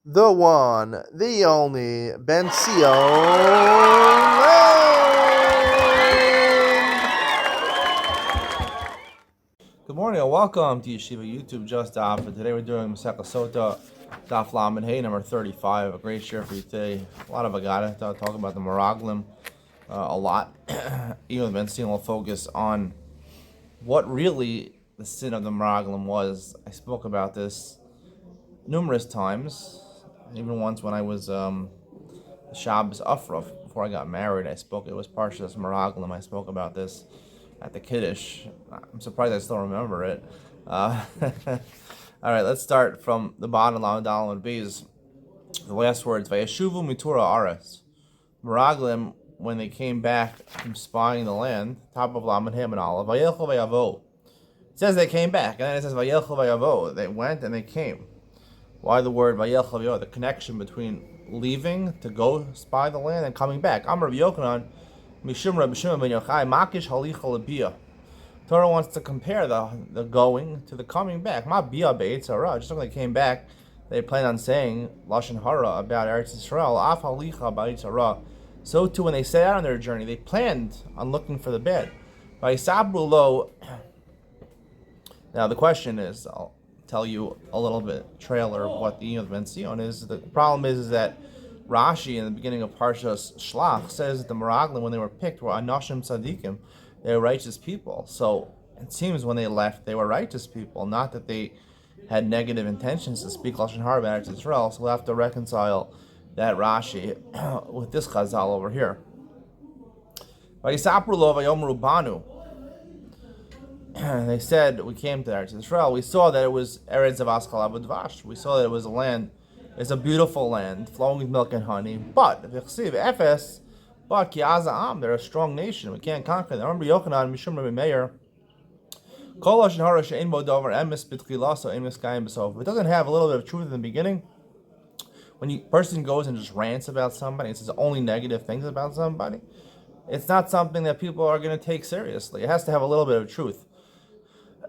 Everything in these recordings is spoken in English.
the one, the only, Ben Sion. Good morning and welcome to Yeshiva YouTube Just Daf. And today we're doing Daf It Sotah, Daf Lamed Hey, number 35. A great share for you today. A lot of Agada talking about the Meraglim a lot. Even with Ben Sion will focus on what really the sin of the Meraglim was. I spoke about this numerous times, even once when I was Shabbos Afraf, before I got married. It was Parshas Meraglim. I spoke about this at the Kiddush. I'm surprised I still remember it. All right, let's start from the bottom. Lamed Dalet and Beis. The last words: Vayeshuvu mitura aretz. Meraglim, when they came back from spying the land, top of Lamed Hem and Aleph. Vayelchu vayavo. It says they came back, and then it says Vayelchu vayavo. They went and they came. Why the word Vayelchu vayavo? The connection between leaving to go spy the land and coming back. Amar Rabbi Yochanan, Mishum Rabbi Shimon ben Yochai, Makish Halicha Labiyah. Torah wants to compare the going to the coming back. Ma bia be'etzara. Just when they came back, they planned on saying lashon hara about Eretz Yisrael. Af halicha be'etzara. So too, when they set out on their journey, they planned on looking for the bed. Vayisabru lo. Now the question is, I'll tell you a little bit trailer of what the Ben Sion is. The problem is that Rashi in the beginning of Parshas Shlach says that the Meraglim, when they were picked, were Anashim Tzadikim. They were righteous people. So it seems when they left, they were righteous people, not that they had negative intentions to speak Lashon Hara about Eretz Yisrael. So we'll have to reconcile that Rashi with this Chazal over here. Vayisapru lo vayomru banu. They said, we came to Eretz Yisrael. We saw that it was Eretz of Askal Abudvash. We saw that it was a land. It's a beautiful land, flowing with milk and honey. But Ephes, but Kiaza'am, they're a strong nation. We can't conquer them. Remember Yochanan, Mishum Rabbi Meir. If it doesn't have a little bit of truth in the beginning, when a person goes and just rants about somebody, it says only negative things about somebody, it's not something that people are going to take seriously. It has to have a little bit of truth.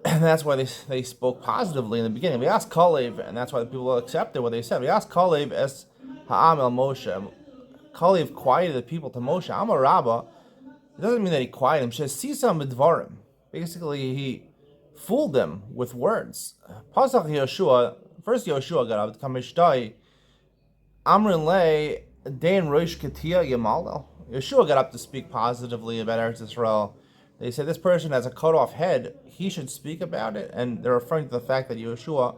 And that's why they spoke positively in the beginning. We asked Kalev, and that's why the people accepted what they said. We asked Kalev as Ha'am el Moshe. Kalev quieted the people to Moshe. Amar Rabbah. It doesn't mean that he quieted him. She says, Sisam b'dvarim. Basically, he fooled them with words. Pasach Yoshua. First Yoshua got up to Kamishtai. Amrin le Dein Rosh Ketia Yamalel. Yoshua got up to speak positively about Eretz Yisrael. They said this person has a cut off head, he should speak about it, and they're referring to the fact that Yeshua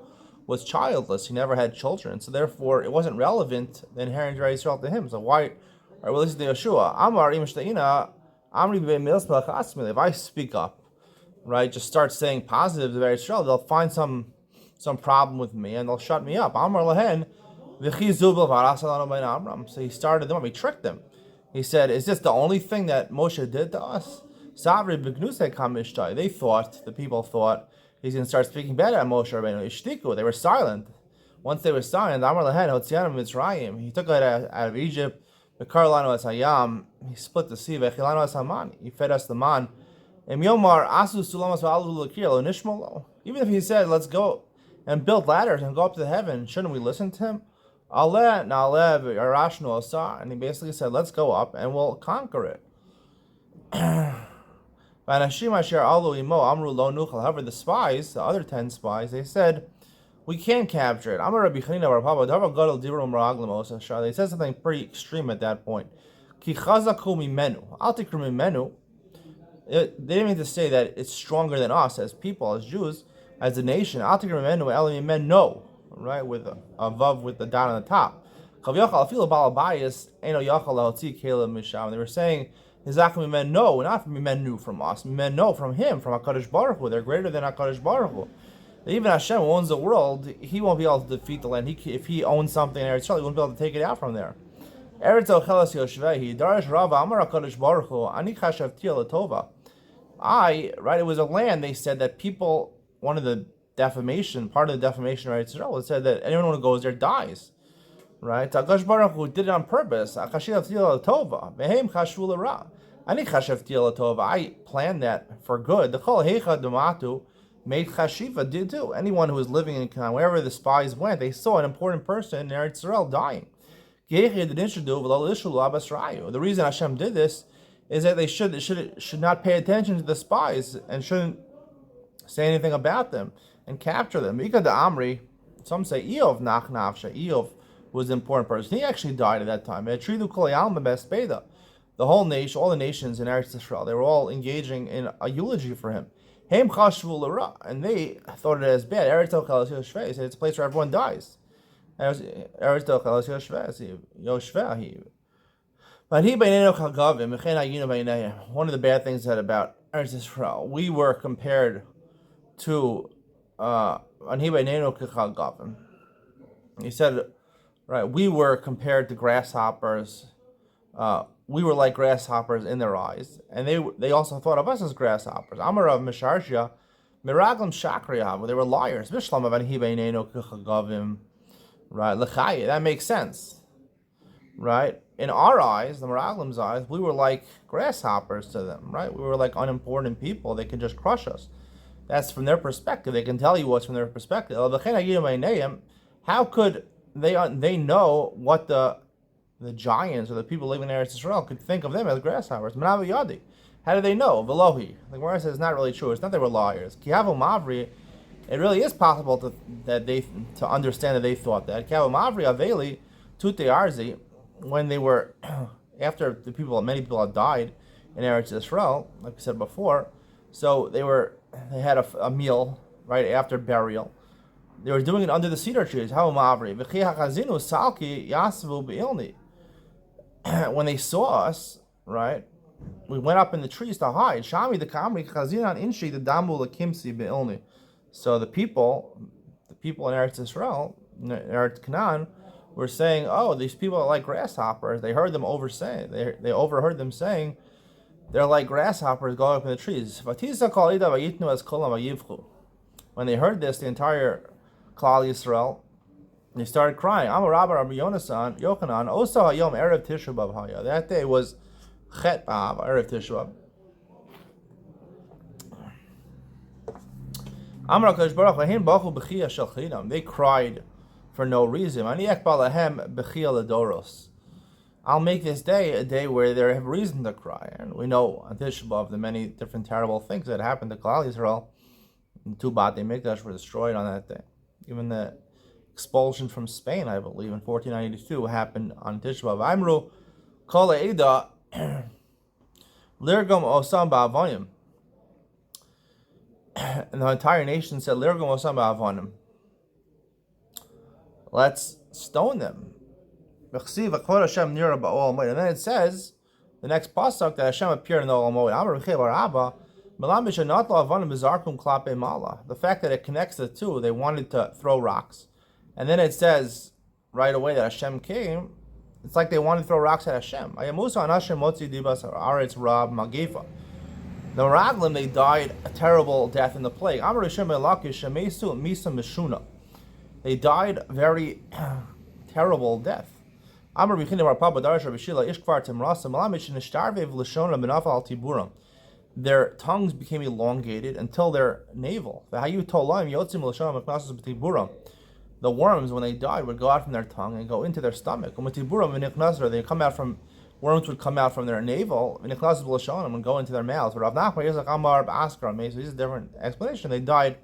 was childless, he never had children, so therefore it wasn't relevant, the inherent right Israel to him. So why are we listening to Yeshua? Amar if I speak up, right, just start saying positives about Israel, they'll find some problem with me and they'll shut me up. Amar lahen, so he started them up, he tricked them. He said, is this the only thing that Moshe did to us? They thought, the people thought, he's going to start speaking bad at Moshe Rabbeinu. They were silent. Once they were silent, he took it out of Egypt. He split the sea. He fed us the man. Even if he said, let's go and build ladders and go up to heaven, shouldn't we listen to him? And he basically said, let's go up and we'll conquer it. However, the spies, the other 10 spies, they said, we can't capture it. They said something pretty extreme at that point. They didn't mean to say that it's stronger than us as people, as Jews, as a nation. No, right, with a vav with the dot on the top. They were saying, no, not from men from us. Men no from him, from HaKadosh Baruch Hu. They're greater than HaKadosh Baruch Hu. Even Hashem owns the world. He won't be able to defeat the land. If he owns something in Eretz Yisrael, he won't be able to take it out from there. Eretz Ochelas Yoshvehi, Darash Rava Amar HaKadosh Baruch Hu, Ani Chashavti Latova. Right, it was a land, they said, that people, part of the defamation of Eretz Yisrael, it said that anyone who goes there dies. Right? HaKadosh Baruch Hu did it on purpose. I planned that for good. The Kol Heicha Dumatu, Made Chashiva did too. Anyone who was living in Canaan, wherever the spies went, they saw an important person in Eretz Israel dying. The reason Hashem did this is that they should not pay attention to the spies and shouldn't say anything about them and capture them. Because the Amri, some say Eov was an important person. He actually died at that time. The whole nation, all the nations in Eretz Israel, they were all engaging in a eulogy for him. And they thought it as bad. It's a place where everyone dies. One of the bad things that about Eretz Israel, we were compared to he said, right, we were compared to grasshoppers. We were like grasshoppers in their eyes, and they also thought of us as grasshoppers. Amarav Misharsha, Miraglim Shakriyav, they were liars. Right, that makes sense. Right? In our eyes, the Miraglim's eyes, we were like grasshoppers to them, right? We were like unimportant people. They could just crush us. That's from their perspective. They can tell you what's from their perspective. How could they know what the giants or the people living in Eretz Israel could think of them as grasshoppers? How did they know? Velohi. The Gemara says it's not really true. It's not they were liars. Kihavu Mavri. It really is possible to understand that they thought that. Kihavu Mavri Aveli Tute Arzi, when they were after many people had died in Eretz Israel, like I said before, so they had a meal right after burial. They were doing it under the cedar trees. When they saw us, right, we went up in the trees to hide. So the people in Eretz Israel, in Eretz Canaan, were saying, "Oh, these people are like grasshoppers." They heard them they overheard them saying, "They're like grasshoppers going up in the trees." When they heard this, the entire Klal Yisrael, they started crying. That day was Chet B'Av, Erev Tisha B'Av. They cried for no reason. I'll make this day a day where they have reason to cry. And we know on Tisha B'Av the many different terrible things that happened to Klal Yisrael. Two Bate Mikdash were destroyed on that day. Even the expulsion from Spain, I believe, in 1492 happened on Tisha B'Av. Amru Kol Eida Lirgum Osam Ba'avonim. And the entire nation said, Lirgum Osam Ba'avonim. Let's stone them. And then it says, the next pasuk, that Hashem appeared in the Olam Moed. The fact that it connects the two, they wanted to throw rocks. And then it says right away that Hashem came. It's like they wanted to throw rocks at Hashem. The Meraglim, they died a terrible death in the plague. They died very terrible death. Their tongues became elongated until their navel. The worms, when they died, would go out from their tongue and go into their stomach. Worms would come out from their navel and go into their mouths. But this is a different explanation. They died,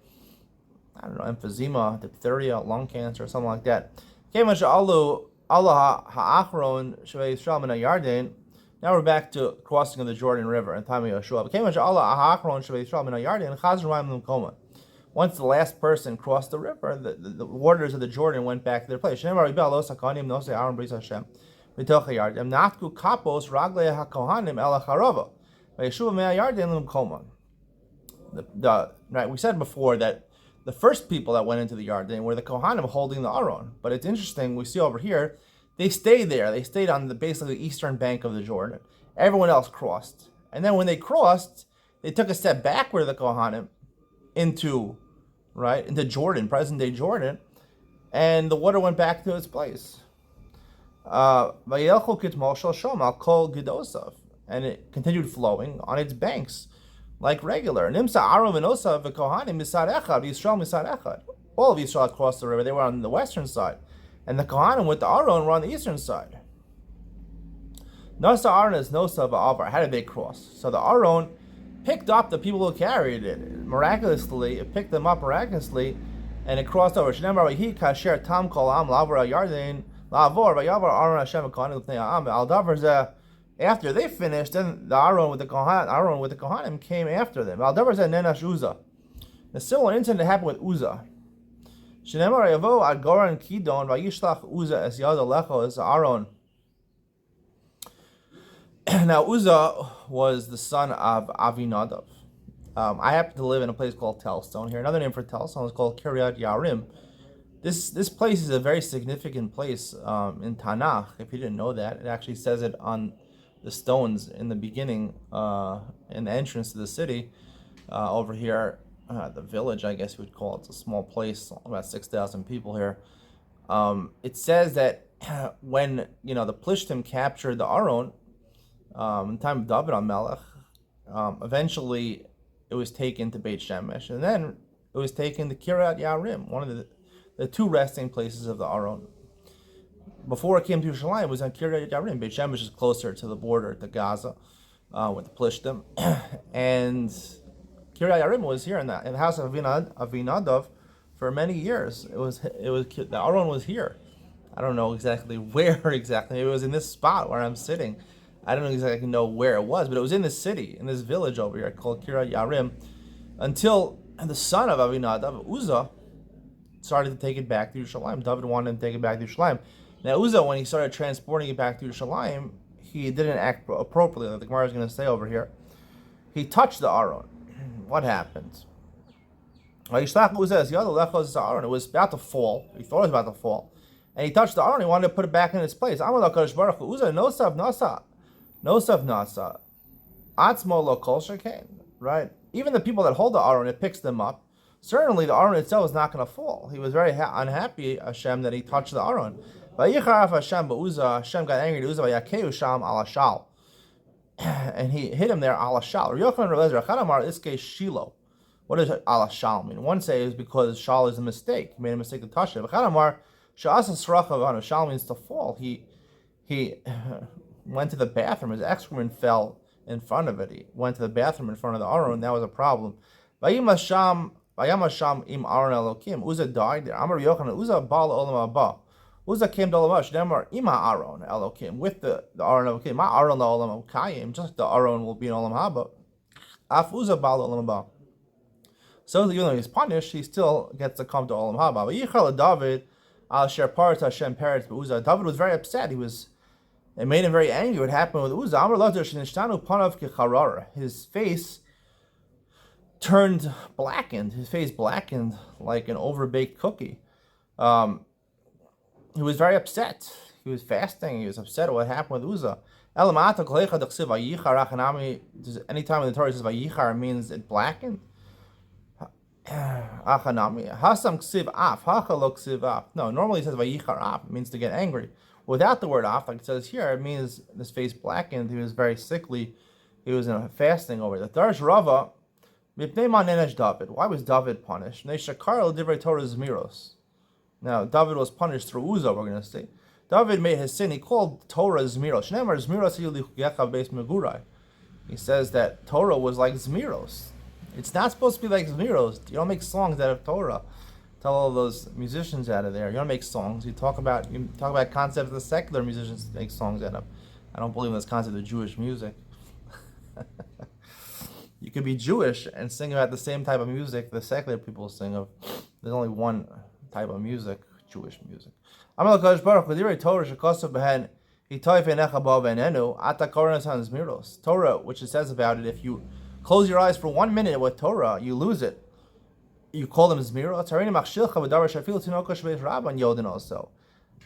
I don't know, emphysema, diphtheria, lung cancer, something like that. Now we're back to crossing of the Jordan River in time of Yeshua. Once the last person crossed the river, the waters of the Jordan went back to their place. Right, we said before that the first people that went into the Yarden were the Kohanim holding the Aron. But it's interesting, we see over here, they stayed there. They stayed on the basically the eastern bank of the Jordan. Everyone else crossed. And then when they crossed, they took a step backward, the Kohanim, into Jordan, present-day Jordan, and the water went back to its place. And it continued flowing on its banks. like regular. Nimsa Aron v'nosa v'kohanim misad echad, Yisrael misad echad. All of Yisrael crossed the river. They were on the western side, and the Kohanim with the Aron were on the eastern side. Nosa Aron is nosa v'avar. How did they cross? So the Aron picked up the people who carried it miraculously. It picked them up miraculously, and it crossed over. Shneimar v'hi kasher tam kol am lavar al yarden lavor v'yavar Aron Hashem v'kohanim l'pnei ha'am al davar zeh. After they finished, then the Aaron with the Kohanim came after them. Al davar zeh nenash Uzzah. The similar incident happened with Uzzah. Shneimar yavo ad goran kidon v'yishlach Uzzah es yad alecho es Aaron. Now Uzzah was the son of Avinadav. I happen to live in a place called Telstone here. Another name for Telstone is called Kiryat Yarim. This place is a very significant place in Tanakh. If you didn't know that, it actually says it on the stones in the beginning, in the entrance to the city over here, the village, I guess you would call it. It's a small place, about 6,000 people here. It says that when the Plishtim captured the Aron, in the time of David HaMelech, eventually it was taken to Beit Shemesh, and then it was taken to Kiryat Yarim, one of the two resting places of the Aron. Before it came to Yerushalayim, it was on Kiryat Yarim. Beit Shemesh is closer to the border, to Gaza, with the Plishtim, and Kiryat Yarim was here in the house of Avinadav for many years. It was the Aron was here. I don't know exactly where exactly. It was in this spot where I'm sitting. I don't exactly know where it was, but it was in this city, in this village over here called Kiryat Yarim, until the son of Avinadav, Uzzah, started to take it back to Yerushalayim. David wanted him to take it back to Yerushalayim. Now Uzzah, when he started transporting it back to Yerushalayim, he didn't act appropriately, like the Gemara is going to say over here. He touched the Aron. What happened? It was about to fall. He thought it was about to fall. And he touched the Aron. He wanted to put it back in its place. Uzzah, Nosaf Nasa, Atzmo lo kol shekain, right? Even the people that hold the Aron, it picks them up. Certainly the Aron itself is not going to fall. He was very unhappy, Hashem, that he touched the Aron. Vayicharaf Hashem ba'Uzzah, Hashem got angry to Uzzah, vayakeu sham ala shal. And he hit him there ala shal. Yochanan Relezer, Chanamar, iske shilo. What does ala shal mean? One say is because shal is a mistake. He made a mistake to touch it. Chanamar, sha'asa sracha, shal means to fall. He went to the bathroom. His excrement fell in front of it. He went to the bathroom in front of the Aron. That was a problem. Vayam Hashem im Aron Elokim. Uzzah died there. Amar Yochanan, Uzzah ba'al olam haba. Uzzah came to olam haba. Shneimar ima Aron Elokim. With the Aron Elokim. Ma Aron la'olam kayim. Just the Aron will be in olam haba. Af Uzzah ba'al olam haba. So even though he's punished, he still gets to come to olam haba. Vayichal David al sher parat Hashem parat b'Uzzah. David was very upset. It made him very angry. What happened with Uzzah? His face turned blackened. His face blackened like an overbaked cookie. He was very upset. He was fasting. He was upset at what happened with Uzzah. Anytime in the Torah it says Vayichar, it means it blackened. No, normally it says Vayichar af. It means to get angry. Without the word af, like it says here, it means his face blackened. He was very sickly. He was in a fasting over it. The Darsh Rava, David. Why was David punished? Now, David was punished through Uzzah, we're going to say. David made his sin. He called Torah Zmiros. He says that Torah was like Zmiros. It's not supposed to be like Zmiros. You don't make songs out of Torah. Tell all those musicians out of there. You don't make songs. You talk about concepts that secular musicians make songs out of. I don't believe in this concept of Jewish music. You could be Jewish and sing about the same type of music the secular people sing of. There's only one type of music, Jewish music. Torah, which it says about it, if you close your eyes for 1 minute with Torah, you lose it. You call them Zmiros.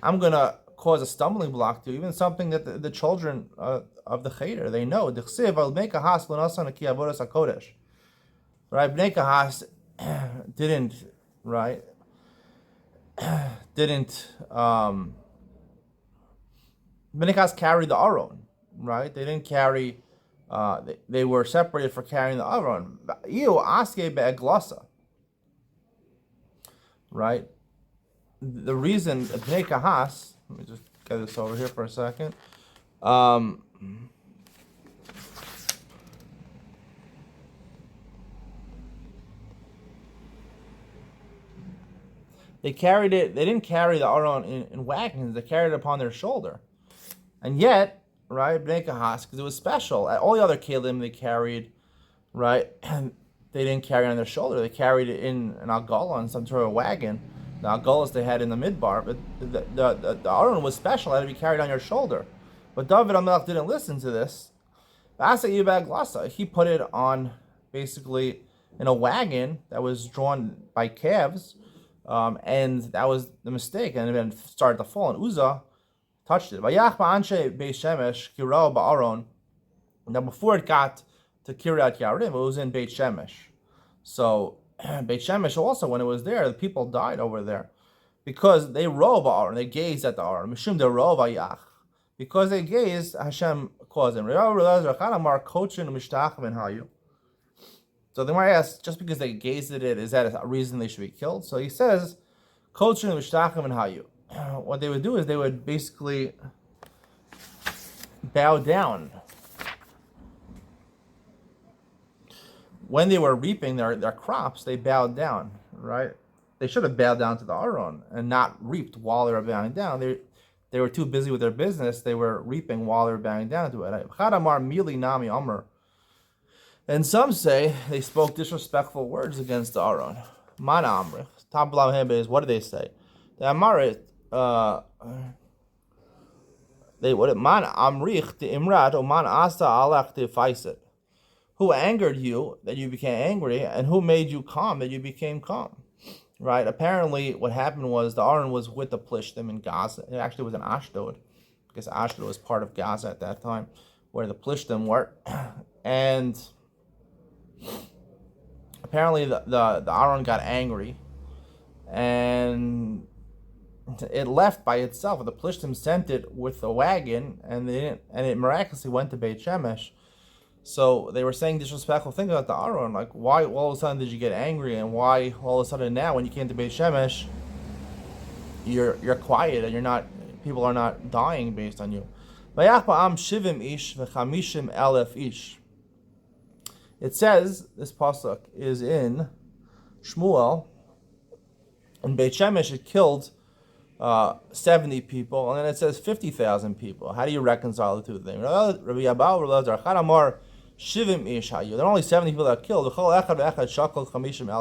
I'm going to cause a stumbling block to you, even something that the children of the Cheder, they know. Right? Bnei Kahas didn't Bnei Kahas carried the Aron, right? They didn't carry They were separated for carrying the Aron. Right? The reason, Bnei Kahas, let me just get this over here for a second. They carried it, they didn't carry the Aron in wagons, they carried it upon their shoulder. And yet, right, Bnei Kahas, because it was special. At all the other Kalim they carried, right, and they didn't carry it on their shoulder. They carried it in an Agala, on some sort of wagon. The Agalas they had in the midbar, but the Aron was special. It had to be carried on your shoulder. But David HaMelech didn't listen to this. He put it on, basically, in a wagon that was drawn by calves, and that was the mistake, and it then started to fall, and Uzzah touched it. Now, before it got to Kiryat Yarim, it was in Beit Shemesh. So, Beit Shemesh also, when it was there, the people died over there because they rove Aaron, they gazed at the Aaron. Mishum de rov ayach. Because they gazed, Hashem caused them. So the Gemara asks, just because they gazed at it, is that a reason they should be killed? So he says, what they would do is they would basically bow down. When they were reaping their crops, they bowed down, right? They should have bowed down to the Aron and not reaped while they were bowing down. They were too busy with their business. They were reaping while they were bowing down to it. And some say they spoke disrespectful words against the Aron. Man amrich. Top is, what do they say? The Amarit, man amrich the imrat or man asa alach the faiset. Who angered you that you became angry, and who made you calm that you became calm? Right? Apparently, what happened was the Aron was with the Plishtim in Gaza. It actually was in Ashdod, because Ashdod was part of Gaza at that time, where the Plishtim were. And apparently, the Aron got angry, and it left by itself. The Plishtim sent it with a wagon, and it miraculously went to Beit Shemesh. So they were saying disrespectful things about the Aron, like why all of a sudden did you get angry, and why all of a sudden now when you came to Beit Shemesh, you're quiet and people are not dying based on you. It says this pasuk is in Shmuel. In Beit Shemesh it killed 70 people, and then it says 50,000 people. How do you reconcile the two things? There are only 70 people that are killed.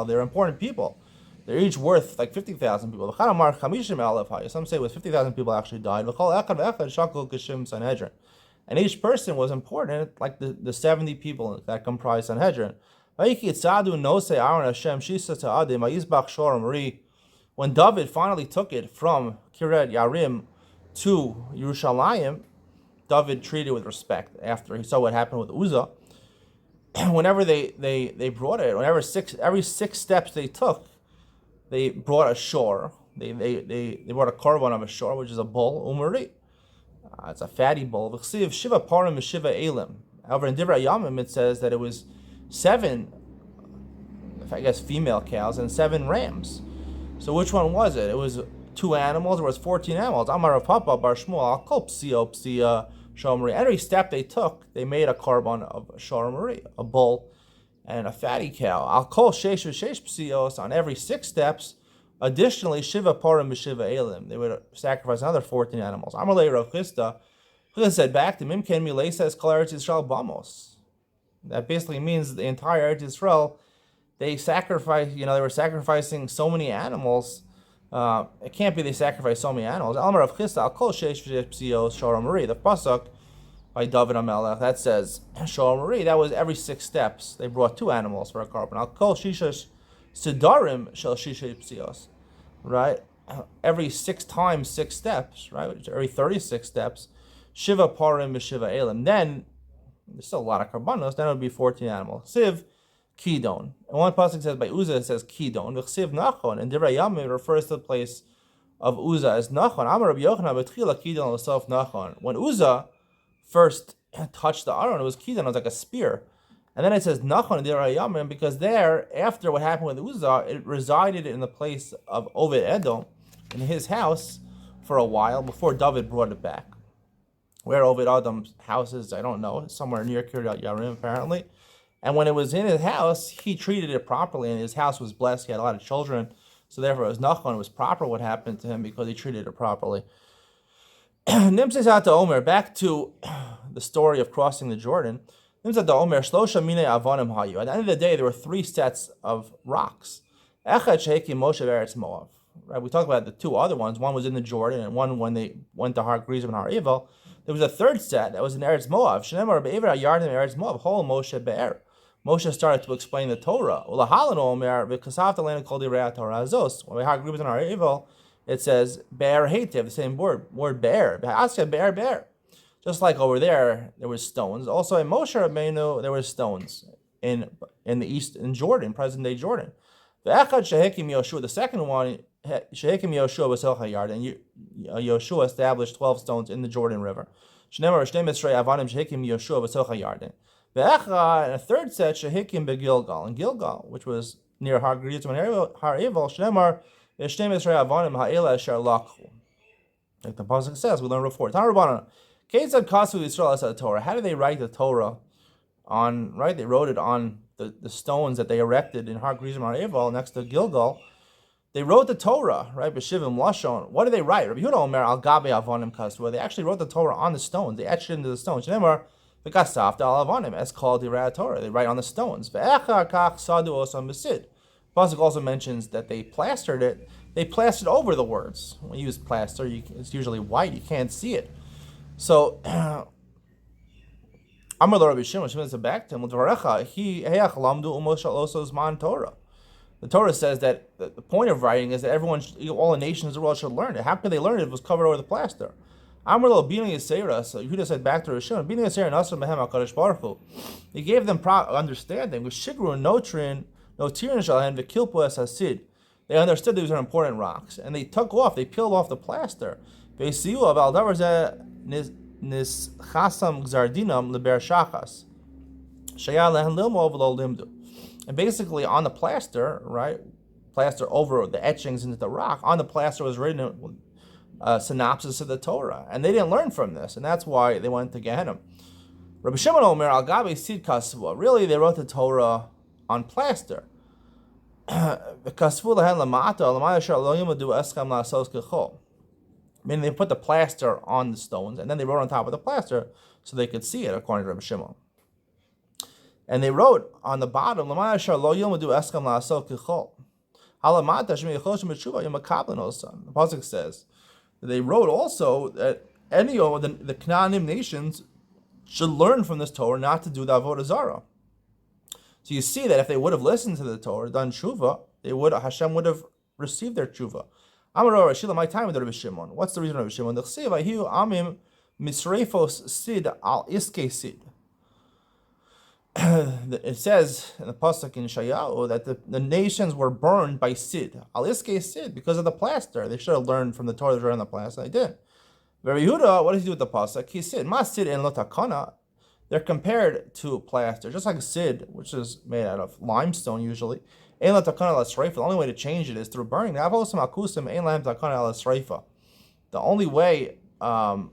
They're important people. They're each worth like 50,000 people. Some say it was 50,000 people actually died. And each person was important, like the 70 people that comprise Sanhedrin. When David finally took it from Kiryat Yarim to Yerushalayim, David treated it with respect after he saw what happened with Uzzah. Whenever they brought it, every six steps they took, they brought a shore. They brought a korban of a shore, which is a bull, umari. It's a fatty bull. Shiva parim shiva elim. However, in Divrei Yamim it says that it was 7, I guess, female cows and 7 rams. So which one was it? It was 2 animals, or was 14 animals? Amar Rav Papa bar Shmuel al kol psia shomri. Every step they took, they made a korban of shomri, a bull and a fatty cow. Al kol sheish psios, on every 6 steps. Additionally, shiva parim b'shiva elim, they would sacrifice another 14 animals. Amar le Rav Chisda said back to him, Ken Milei says kol Eretz Yisrael bamos. That basically means the entire Eretz Yisrael. They were sacrificing so many animals. It can't be they sacrificed so many animals. Almar of Chisda al kol sheish psios shoramari. The pasuk by David HaMelech that says shoramari. That was every 6 steps. They brought 2 animals for a korban. Al kol shishash sidarim shel shishay psios. Right, every 6 times 6 steps. Right, every 36 steps. Shiva parim b'shiva elim. Then there's still a lot of korbanos. Then it would be 14 animals. Siv Kidon. And one pasuk says by Uzzah it says Kidon. V'chsiv Nachon. And Divrei Yamim refers to the place of Uzzah as Nachon. Amar Rabbi Yochanan b'tchila Kidon l'sof Nachon. When Uzzah first touched the Aron, it was Kidan, it was like a spear. And then it says Nachon Dirayamim, because there, after what happened with Uzzah, it resided in the place of Oved Edom, in his house, for a while, before David brought it back. Where Oved Edom's house is, I don't know, somewhere near Kiryat Yarim, apparently. And when it was in his house, he treated it properly, and his house was blessed. He had a lot of children, so therefore it was Nachon, it was proper what happened to him because he treated it properly. Nimtzes Ata Omer, back to the story of crossing the Jordan. Nimtzes Ata Omer, Shlosha Mine Avonim Hayu. At the end of the day, there were 3 sets of rocks. Echad Shehekim Moshe Eretz Moav. Right, we talked about the 2 other ones. One was in the Jordan, and one when they went to Har Gerizim and Har Evel. There was a 3rd set that was in Eretz Moav. Shnemar Be'ever Yardim Eretz Moav. Hol Moshe Be'er. Moshe started to explain the Torah. When we Har Gerizim and Har Evel, it says be'er hatev, the same word be'er. Be'er. Just like over there was stones. Also in Moshe Rabbeinu there were stones in the east, in Jordan, present day Jordan. The second one, Shehekim Yoshua was Hayard, and Yoshua established 12 stones in the Jordan River. And a 3rd set, Shehekim beGilgal, in Gilgal, which was near Har Gerizim and Har Evel, Shnemar. Like the pasuk says, we learn before. How did they write the Torah on? Right, they wrote it on the stones that they erected in Har Gerizim Har Evel next to Gilgal. They wrote the Torah, right? B'shivim lashon. What did they write? Rabbi Yehuda Omer al gabe avonim kasva. They actually wrote the Torah on the stones. They etched it into the stones. Shnemar v'kasafta al avonim, as called the Torah. They write on the stones. Ve'echar kach sadu osam b'sid. Pasuk also mentions that they plastered it. They plastered over the words. When you use plaster, it's usually white. You can't see it. So, Amar lo Rabbi Shimon said back to him, Torah. The Torah says that the point of writing is that all the nations of the world should learn it. How could they learn it if it was covered over the plaster? Amar lo Bina Yisera. So Yehuda said back to Rabbi Shimon, Bina Yisera Nasr Mehem HaKadosh Baruch Hu. He gave them understanding with Shigru and Notrin. No tirin shalahen v'kilpu es hasid. They understood these are important rocks, and they peeled off the plaster. Ve'siu aval davar zeh nis chasam gzardinam leber shachas. Shaya lehen lilmo v'lo limdu. And basically, on the plaster, right, plaster over the etchings into the rock, on the plaster was written a synopsis of the Torah, and they didn't learn from this, and that's why they went to Gehenna. Rabbi Shimon Omer al gabe sid kasva. Really, they wrote the Torah on plaster. Meaning they put the plaster on the stones, and then they wrote on top of the plaster so they could see it, according to Rabbi Shimon. And they wrote on the bottom, the pasuk says that they wrote also that any of the Canaanim nations should learn from this Torah not to do the avodah zarah. So you see that if they would have listened to the Torah, done tshuva, Hashem would have received their tshuva. My time with Rabbi Shimon. What's the reason of Rabbi Shimon? It says in the pasuk in Shayahu that the nations were burned by sid, al iske sid, because of the plaster. They should have learned from the Torah that was on the plaster. They did. Rabbi Yehuda, what does he do with the pasuk? He said, "Ma sid en lo takana." They're compared to plaster, just like sid, which is made out of limestone usually. The only way to change it is through burning. The only way, the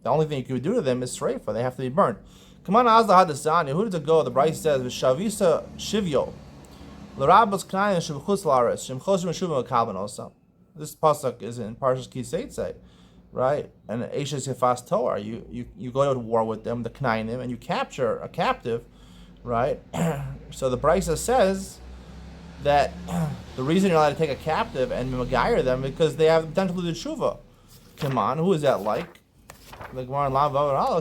only thing you could do to them is sreifa. They have to be burned. Come on, Azla Hadasani. Who did it go? The Bryce says, "V'shavisa shivyo, l'rabos knayin shevchutz lares shemchosim meshuvim akaban also." This pasuk is in Parshas Kiseitze, right? And Eishes Yefas Torah. You go to war with them, the Knainim, and you capture a captive, right? So the Bryce says that the reason you're allowed to take a captive and magayer them because they have the potential to do tshuva. Come on, who is that like? The Gemara in Lav,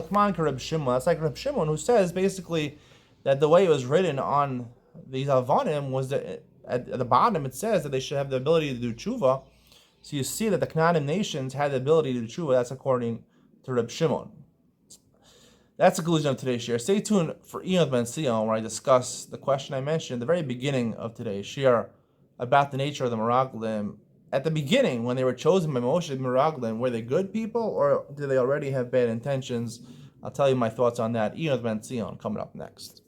come on, Reb Shimon. That's like Reb Shimon, who says basically that the way it was written on these avonim was that at the bottom it says that they should have the ability to do tshuva. So you see that the Canaanim nations had the ability to do tshuva. That's according to Reb Shimon. That's the conclusion of today's shir. Stay tuned for Iyad Ben Sion, where I discuss the question I mentioned at the very beginning of today's shir about the nature of the Meraglim. At the beginning, when they were chosen by Moshe Meraglim, were they good people or did they already have bad intentions I'll tell you my thoughts on that. Ian Ben Zion coming up next.